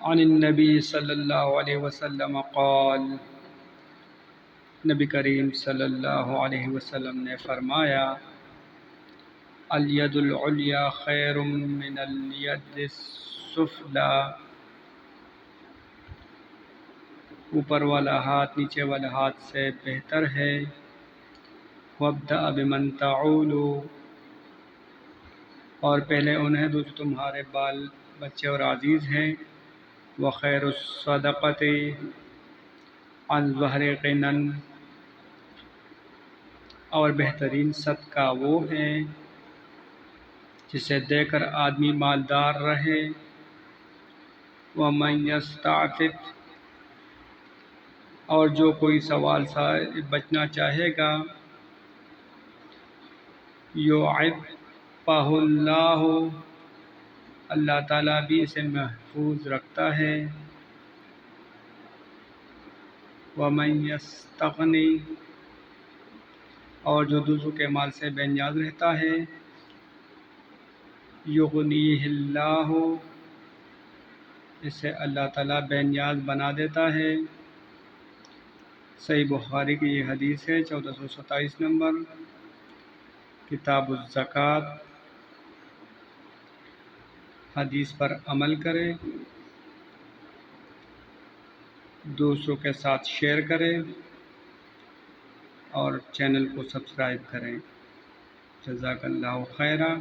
عن النبی صلی اللہ علیہ وسلم قال، نبی کریم صلی اللہ علیہ وسلم نے فرمایا، الید العلیٰ خیر من الید السفلی، اوپر والا ہاتھ نیچے والے ہاتھ سے بہتر ہے۔ وابدأ بمن تعول، اور پہلے انہیں دو جو تمہارے بال بچے اور عزیز ہیں۔ وخیر الصدقۃ عن ظہر غنی، اور بہترین صدقہ وہ ہے جسے دے کر آدمی مالدار رہے۔ ومن یستعفف، اور جو کوئی سوال سے بچنا چاہے گا، یعفہ اللہ، اللہ تعالیٰ بھی اسے محفوظ رکھتا ہے۔ ومن یستغنی، اور جو دوسروں کے مال سے بے نیاز رہتا ہے، یغنیہ اللہ، اسے اللہ تعالیٰ بے نیاز بنا دیتا ہے۔ صحیح بخاری کی یہ حدیث ہے، 1427 نمبر، کتاب الزکوٰۃ۔ حدیث پر عمل کریں، دوسروں کے ساتھ شیئر کریں اور چینل کو سبسکرائب کریں۔ جزاک اللہ خیرا۔